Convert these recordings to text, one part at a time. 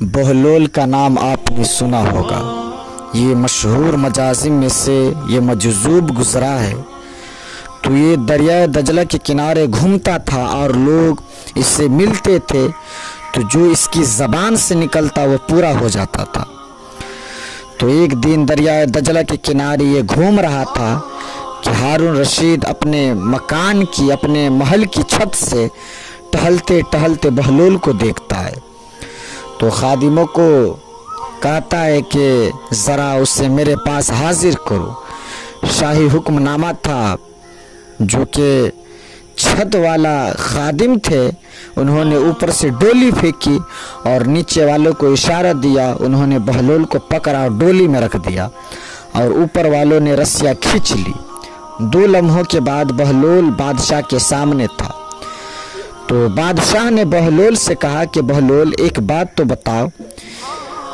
बहलोल का नाम आपने सुना होगा। ये मशहूर मजाजिम में से ये मजजूब गुजरा है। तो ये दरिया दजला के किनारे घूमता था और लोग इससे मिलते थे, तो जो इसकी ज़बान से निकलता वो पूरा हो जाता था। तो एक दिन दरिया दजला के किनारे ये घूम रहा था कि हारून रशीद अपने मकान की, अपने महल की छत से टहलते टहलते बहलोल को देखता है। तो खादिमों को कहता है कि ज़रा उसे मेरे पास हाजिर करो। शाही हुक्मनामा था, जो कि छत वाला खादिम थे, उन्होंने ऊपर से डोली फेंकी और नीचे वालों को इशारा दिया। उन्होंने बहलोल को पकड़ा और डोली में रख दिया और ऊपर वालों ने रस्सियाँ खींच ली। 2 लम्हों के बाद बहलोल बादशाह के सामने था। तो बादशाह ने बहलोल से कहा कि बहलोल एक बात तो बताओ।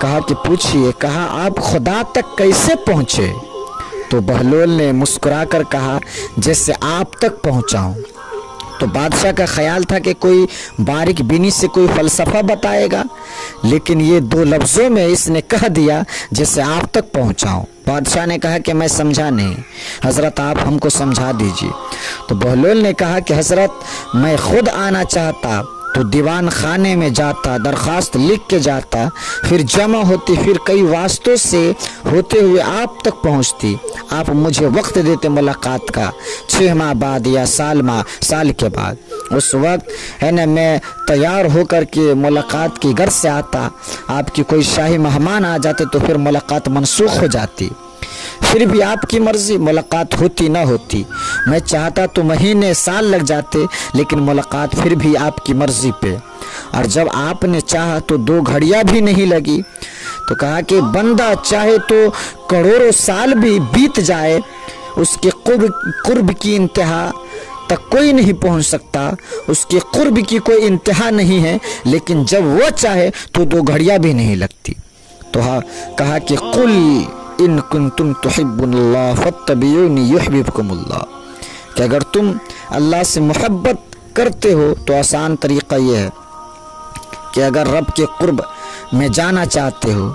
कहा कि पूछिए। कहा आप खुदा तक कैसे पहुँचे? तो बहलोल ने मुस्कुराकर कहा जैसे आप तक पहुँचाऊँ। तो बादशाह का ख्याल था कि कोई बारीक बीनी से कोई फ़लसफ़ा बताएगा, लेकिन ये 2 लफ्ज़ों में इसने कह दिया जैसे आप तक पहुँचाऊँ। बादशाह ने कहा कि मैं समझा नहीं, हज़रत आप हमको समझा दीजिए। तो बहलोल ने कहा कि हज़रत मैं खुद आना चाहता तो दीवान खाने में जाता, दरख्वास्त लिख के जाता, फिर जमा होती, फिर कई वास्तों से होते हुए आप तक पहुंचती। आप मुझे वक्त देते मुलाकात का, 6 माह बाद या साल के बाद। उस वक्त है ना, मैं तैयार होकर के मुलाकात की घर से आता। आपकी कोई शाही मेहमान आ जाते तो फिर मुलाकात मनसूख हो जाती। फिर भी आपकी मर्जी, मुलाकात होती ना होती। मैं चाहता तो महीने साल लग जाते, लेकिन मुलाकात फिर भी आपकी मर्जी पे। और जब आपने चाहा तो 2 घड़ियां भी नहीं लगी। तो कहा कि बंदा चाहे तो करोड़ों साल भी बीत जाए, उसके कुर्ब की इंतहा तक कोई नहीं पहुंच सकता। उसके कुर्ब की कोई इंतहा नहीं है, लेकिन जब वो चाहे तो 2 घड़ियां भी नहीं लगती। तो कहा कि कुल इन कुंतुम तुहिब्बुल्लाह फत्तबिऊनी युहब्बुकुमुल्लाह, कि अगर तुम अल्लाह से मोहब्बत करते हो तो आसान तरीक़ा ये है कि अगर रब के कुर्ब में जाना चाहते हो,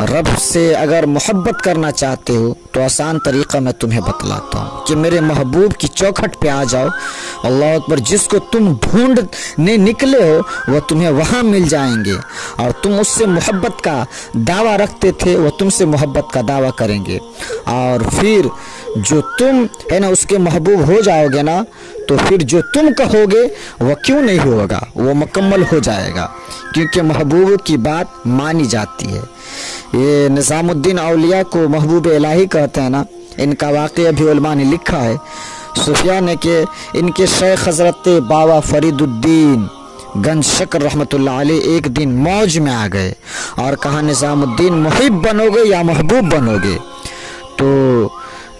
रब से अगर मोहब्बत करना चाहते हो, तो आसान तरीक़ा मैं तुम्हें बतलाता हूँ कि मेरे महबूब की चौखट पे आ जाओ। अल्लाह अकबर। जिसको तुम ढूंढने निकले हो वो तुम्हें वहाँ मिल जाएंगे, और तुम उससे मोहब्बत का दावा रखते थे, वो तुमसे मोहब्बत का दावा करेंगे। और फिर जो तुम है ना उसके महबूब हो जाओगे ना, तो फिर जो तुम कहोगे वो क्यों नहीं होगा, वो मुकम्मल हो जाएगा, क्योंकि महबूब की बात मानी जाती है। ये निज़ामुद्दीन औलिया को महबूब इलाही कहते हैं ना, इनका वाक़या भी उलमा ने लिखा है। सूफिया ने कि इनके शेख हज़रत बाबा फरीदुद्दीन गंज शक्र रहमतुल्लाह अलैह एक दिन मौज में आ गए और कहा निज़ामुद्दीन मुहिब बनोगे या महबूब बनोगे? तो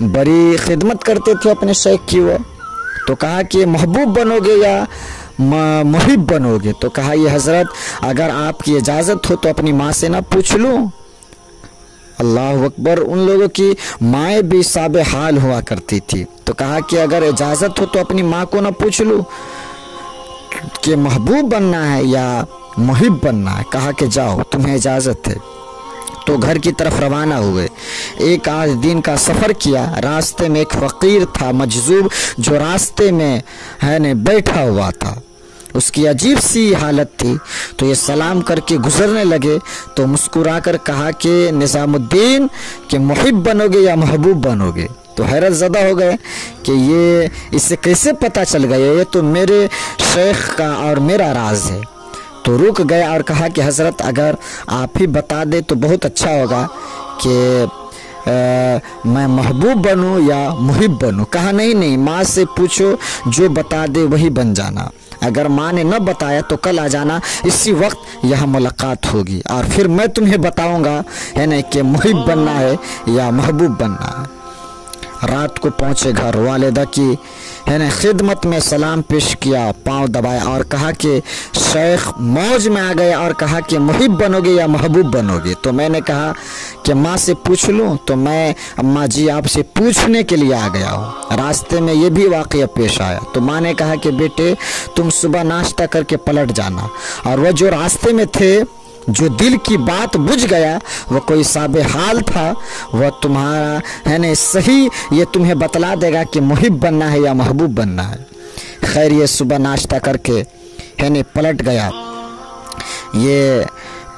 बड़ी खिदमत करते थे अपने शेख की वो। तो कहा कि महबूब बनोगे या मुहिब बनोगे? तो कहा ये हज़रत अगर आपकी इजाज़त हो तो अपनी माँ से ना पूछ लूँ। अल्लाह अकबर। उन लोगों की माएँ भी साबे हाल हुआ करती थी। तो कहा कि अगर इजाज़त हो तो अपनी माँ को ना पूछ लूँ कि महबूब बनना है या मुहिब बनना है? कहा कि जाओ, तुम्हें इजाज़त है। तो घर की तरफ रवाना हुए। एक आज दिन का सफ़र किया। रास्ते में एक फ़कीर था मजजूब, जो रास्ते में है न बैठा हुआ था। उसकी अजीब सी हालत थी। तो ये सलाम करके गुजरने लगे तो मुस्कुराकर कहा कि निज़ामुद्दीन कि मुहिब बनोगे या महबूब बनोगे? तो हैरत ज़दा हो गए कि ये इससे कैसे पता चल गया, ये तो मेरे शेख का और मेरा राज है। तो रुक गए और कहा कि हज़रत अगर आप ही बता दे तो बहुत अच्छा होगा कि मैं महबूब बनूं या मुहिब बनूं? कहा नहीं, माँ से पूछो, जो बता दे वही बन जाना। अगर माँ ने न बताया तो कल आ जाना, इसी वक्त यहाँ मुलाकात होगी और फिर मैं तुम्हें बताऊँगा है ना कि मुहिब बनना है या महबूब बनना है। रात को पहुँचे घर, वालिदा की है ना खिदमत में सलाम पेश किया, पाँव दबाया और कहा कि शेख मौज में आ गए और कहा कि मुहिब बनोगे या महबूब बनोगे? तो मैंने कहा कि माँ से पूछ लूँ? तो मैं अम्मा जी आपसे पूछने के लिए आ गया हूँ। रास्ते में ये भी वाक़या पेश आया। तो माँ ने कहा कि बेटे तुम सुबह नाश्ता करके पलट जाना, और वह जो रास्ते में थे जो दिल की बात बुझ गया वो कोई साबे हाल था, वह तुम्हारा है न सही ये तुम्हें बतला देगा कि मुहिब बनना है या महबूब बनना है। खैर ये सुबह नाश्ता करके है न पलट गया, ये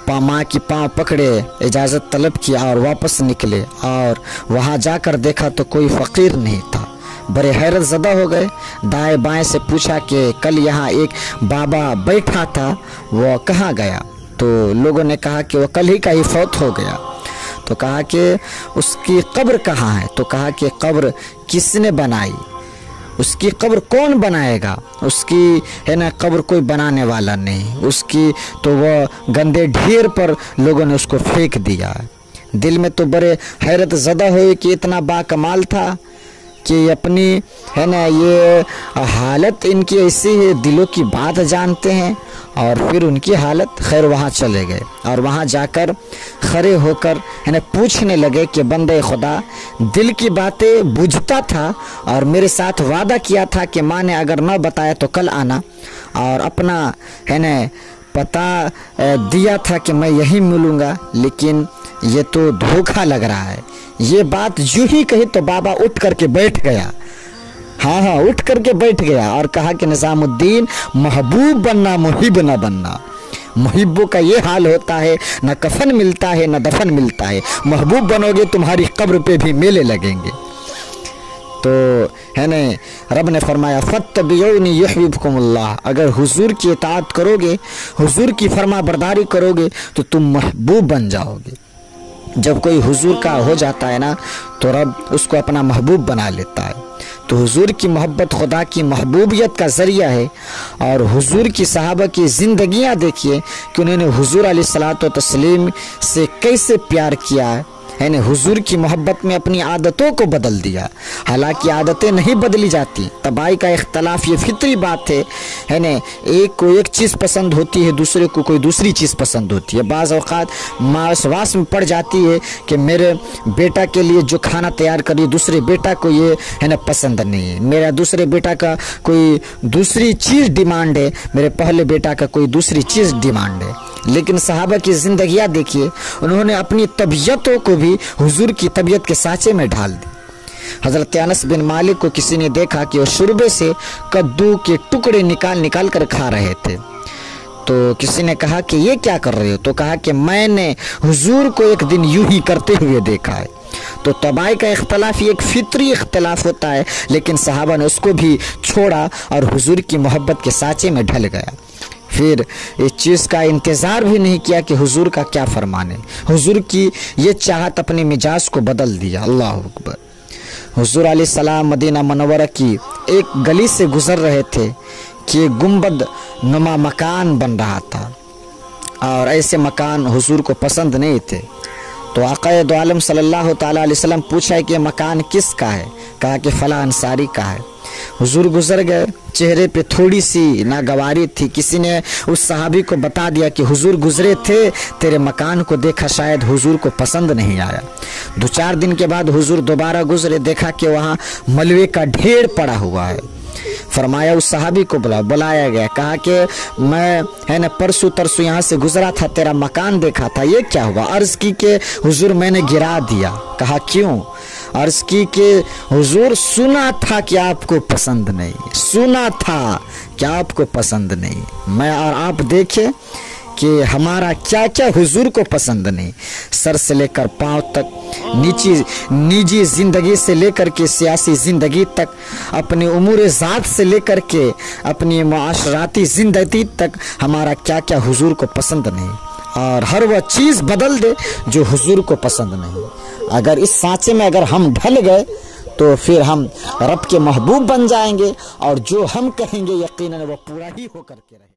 माँ की पाँव पकड़े, इजाज़त तलब किया और वापस निकले और वहाँ जाकर देखा तो कोई फ़कीर नहीं था। बड़े हैरत ज़दा हो गए, दाएं बाएं से पूछा कि कल यहाँ एक बाबा बैठा था, वो कहाँ गया? तो लोगों ने कहा कि वो कल ही का ही फौत हो गया। तो कहा कि उसकी कब्र कहाँ है? तो कहा कि कब्र किसने बनाई? उसकी कब्र कौन बनाएगा? उसकी है ना कब्र कोई बनाने वाला नहीं, उसकी तो वह गंदे ढेर पर लोगों ने उसको फेंक दिया। दिल में तो बड़े हैरत ज़दा हुई कि इतना बाकमाल था कि अपनी है ना ये हालत इनकी ऐसी है, दिलों की बात जानते हैं। और फिर उनकी हालत, खैर वहाँ चले गए और वहाँ जाकर खड़े होकर है ना पूछने लगे कि बंदे खुदा, दिल की बातें बुझता था और मेरे साथ वादा किया था कि माँ ने अगर न बताया तो कल आना, और अपना है ना पता दिया था कि मैं यहीं मिलूँगा, लेकिन ये तो धोखा लग रहा है। ये बात जो ही कही तो बाबा उठ करके बैठ गया। हाँ उठ करके बैठ गया और कहा कि निज़ामुद्दीन, महबूब बनना मुहिब न बनना। मुहिब्बों का ये हाल होता है, न कफन मिलता है न दफन मिलता है। महबूब बनोगे तुम्हारी कब्र पे भी मेले लगेंगे। तो है न रब ने फरमाया फत्तबिऊनी युहब्बुकुमुल्लाह, अगर हुजूर की इताअत करोगे, हुजूर की फरमा बरदारी करोगे तो तुम महबूब बन जाओगे। जब कोई हुजूर का हो जाता है ना तो रब उसको अपना महबूब बना लेता है। तो हुजूर की मोहब्बत खुदा की महबूबियत का ज़रिया है। और हुजूर की सहाबा की ज़िंदगियाँ देखिए कि उन्होंने हुजूर अलैहिस्सलातु तस्लीम से कैसे प्यार किया है ना, हुजूर की मोहब्बत में अपनी आदतों को बदल दिया। हालांकि आदतें नहीं बदली जाती, तबाई का इख्तलाफ ये फितरी बात है ना। एक को एक चीज़ पसंद होती है, दूसरे को कोई दूसरी चीज़ पसंद होती है। बाज़ औक़ात मासवास में पड़ जाती है कि मेरे बेटा के लिए जो खाना तैयार करी दूसरे बेटा को ये है ना पसंद नहीं है, मेरा दूसरे बेटा का कोई दूसरी चीज़ डिमांड है, मेरे पहले बेटा का कोई दूसरी चीज़ डिमांड है। लेकिन सहाबा की ज़िंदगियाँ देखिए, उन्होंने अपनी तबीयतों को भी हुजूर की तबीयत के सांचे में ढाल दी। हज़रत अनस बिन मालिक को किसी ने देखा कि वो शुरबे से कद्दू के टुकड़े निकाल कर खा रहे थे। तो किसी ने कहा कि ये क्या कर रहे हो? तो कहा कि मैंने हुजूर को एक दिन यूं ही करते हुए देखा है। तो तबाई का इख्तलाफ एक फितरी इख्तलाफ होता है, लेकिन सहाबा ने उसको भी छोड़ा और हुजूर की मोहब्बत के सांचे में ढल गया। फिर इस चीज़ का इंतज़ार भी नहीं किया कि हुजूर का क्या फरमान है। हुजूर की ये चाहत अपने मिजाज को बदल दिया। अल्लाह अकबर। हुजूर अलैहिस्सलाम मदीना मनव्वरा की एक गली से गुज़र रहे थे कि गुंबद नुमा मकान बन रहा था और ऐसे मकान हुजूर को पसंद नहीं थे। तो आक़ाए दो आलम सल्लल्लाहु तआला अलैहि वसल्लम पूछा कि मकान किसका है? कहा कि फ़ला अंसारी का है। हुजूर गुजर गए, चेहरे पे थोड़ी सी नागवारी थी। किसी ने उस सहाबी को बता दिया कि हुजूर गुजरे थे, तेरे मकान को देखा, शायद हुजूर को पसंद नहीं आया। 2-4 दिन के बाद हुजूर दोबारा गुजरे, देखा कि वहाँ मलबे का ढेर पड़ा हुआ है। फरमाया उस सहाबी को बुलाया गया, कहा कि मैं है ना परसों तरसों यहाँ से गुजरा था, तेरा मकान देखा था, ये क्या हुआ? अर्ज़ की कि हुजूर मैंने गिरा दिया। कहा क्यों? अर्ज़ की कि हुजूर सुना था कि आपको पसंद नहीं, सुना था कि आपको पसंद नहीं। मैं और आप देखें कि हमारा क्या क्या हुजूर को पसंद नहीं। सर से लेकर पांव तक, निजी ज़िंदगी से लेकर के सियासी ज़िंदगी तक, अपनी उमूर ज़ात से लेकर के अपनी मुआशराती ज़िंदगी तक, हमारा क्या क्या हुजूर को पसंद नहीं। और हर वह चीज़ बदल दे जो हुजूर को पसंद नहीं। अगर इस सांचे में अगर हम ढल गए तो फिर हम रब के महबूब बन जाएंगे और जो हम कहेंगे यकीनन वो पूरा ही होकर के रहे।